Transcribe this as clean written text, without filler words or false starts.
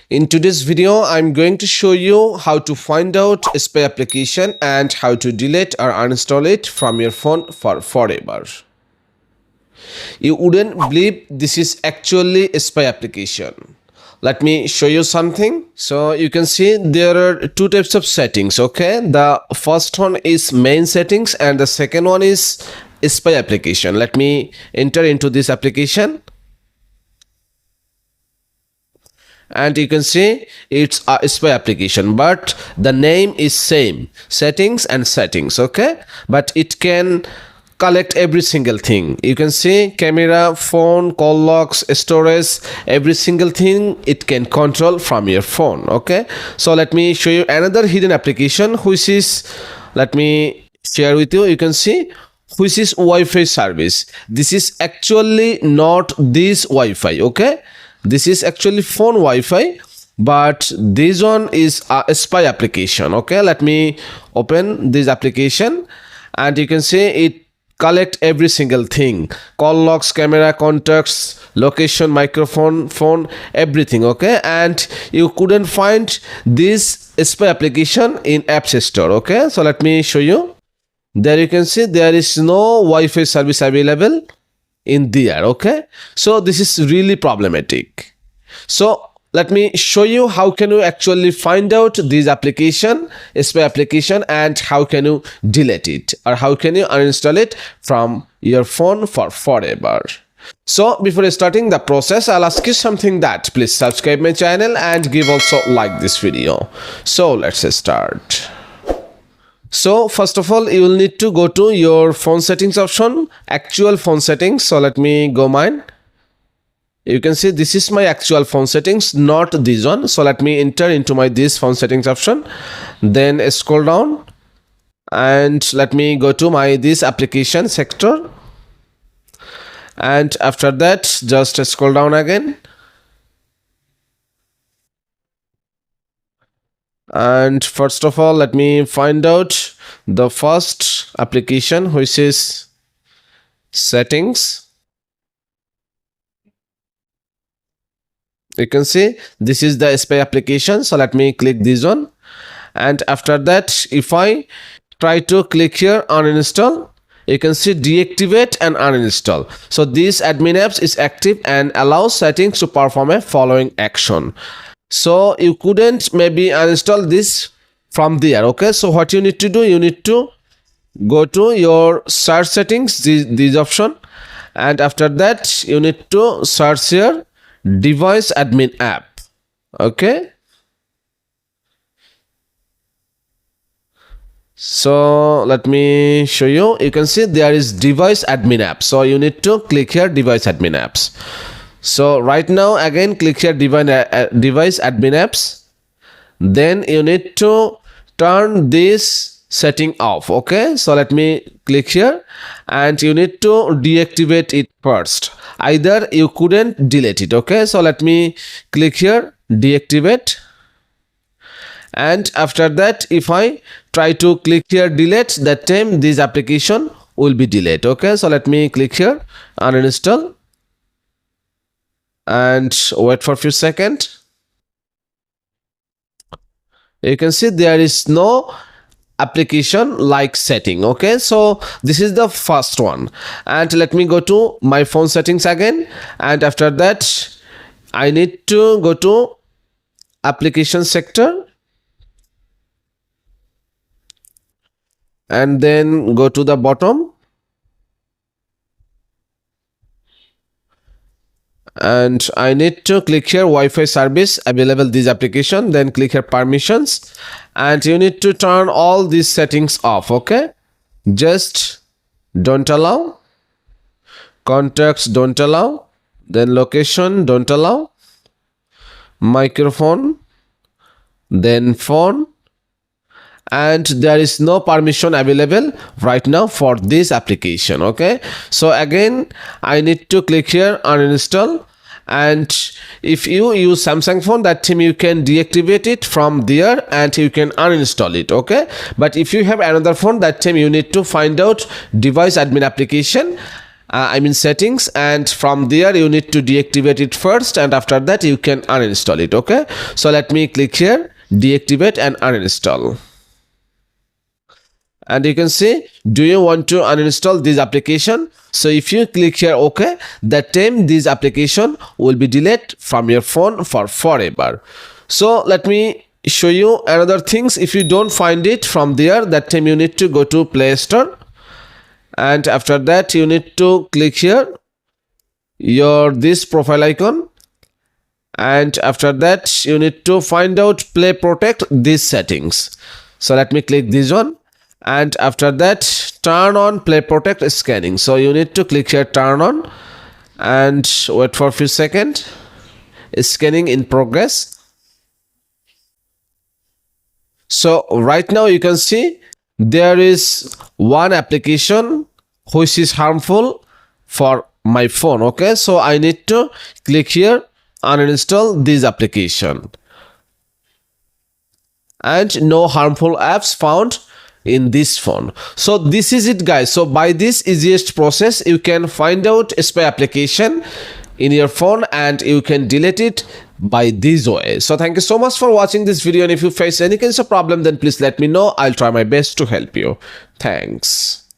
In today's video, I'm going to show you how to find out a spy application and how to delete or uninstall it from your phone for forever. You wouldn't believe this is actually a spy application. Let me show you something. So you can see there are two types of settings, okay? The first one is main settings and the second one is spy application. Let me enter into this application. And you can see it's a spy application, but the name is same, settings and settings, okay? But it can collect every single thing. You can see camera, phone, call logs, storage, every single thing it can control from your phone, okay? So let me show you another hidden application, which is, let me share with you. You can see which is Wi-Fi service. This is actually not this Wi-Fi, okay? This is actually phone Wi-Fi, but this one is a spy application, okay? Let me open this application and you can see it collect every single thing: call logs, camera, contacts, location, microphone, phone, everything, okay? And you couldn't find this spy application in App Store, okay? So let me show you. There you can see there is no Wi-Fi service available in there, okay? So this is really problematic. So let me show you how can you actually find out this application, spy application, and how can you delete it or how can you uninstall it from your phone for forever. So before starting the process, I'll ask you something, that please subscribe my channel and give also like this video. So let's start. So first of all, you will need to go to your phone settings option, actual phone settings. So let me go mine. You can see this is my actual phone settings, not this one. So let me enter into my this phone settings option, then scroll down and let me go to my this application sector, and after that just scroll down again. And first of all, let me find out the first application, which is settings. You can see this is the spy application. So let me click this one. And after that, if I try to click here uninstall, you can see deactivate and uninstall. So this admin apps is active and allows settings to perform a following action. So you couldn't maybe uninstall this from there, okay? So what you need to do, you need to go to your search settings, this option, and after that you need to search here device admin app, okay? So let me show you. You can see there is device admin app, so you need to click here device admin apps. So right now again click here device admin apps, then you need to turn this setting off, okay? So let me click here and you need to deactivate it first. Either you couldn't delete it, okay? So let me click here deactivate, and after that if I try to click here delete, that time this application will be deleted, okay? So let me click here uninstall and wait for a few seconds. You can see there is no application like setting, okay? So this is the first one, and let me go to my phone settings again, and after that I need to go to application sector and then go to the bottom and I need to click here Wi-Fi service available this application, then click here permissions, and you need to turn all these settings off, okay? Just don't allow, contacts don't allow, then location don't allow, microphone, then phone, and there is no permission available right now for this application, okay? So again I need to click here uninstall, and if you use Samsung phone, that time you can deactivate it from there and you can uninstall it, okay? But if you have another phone, that time you need to find out device admin application I mean settings, and from there you need to deactivate it first, and after that you can uninstall it. Okay, so let me click here, deactivate and uninstall. And you can see, do you want to uninstall this application? So if you click here OK, that time this application will be deleted from your phone for forever. So let me show you another things. If you don't find it from there, that time you need to go to Play Store, and after that you need to click here your this profile icon, and after that you need to find out Play Protect these settings. So let me click this one, and after that turn on Play Protect scanning. So you need to click here turn on and wait for a few seconds. Scanning in progress. So right now you can see there is one application which is harmful for my phone. Okay, so I need to click here uninstall this application, and no harmful apps found in this phone. So this is it guys. So by this easiest process you can find out a spy application in your phone and you can delete it by this way. So thank you so much for watching this video, and if you face any kinds of problem then please let me know. I'll try my best to help you. Thanks.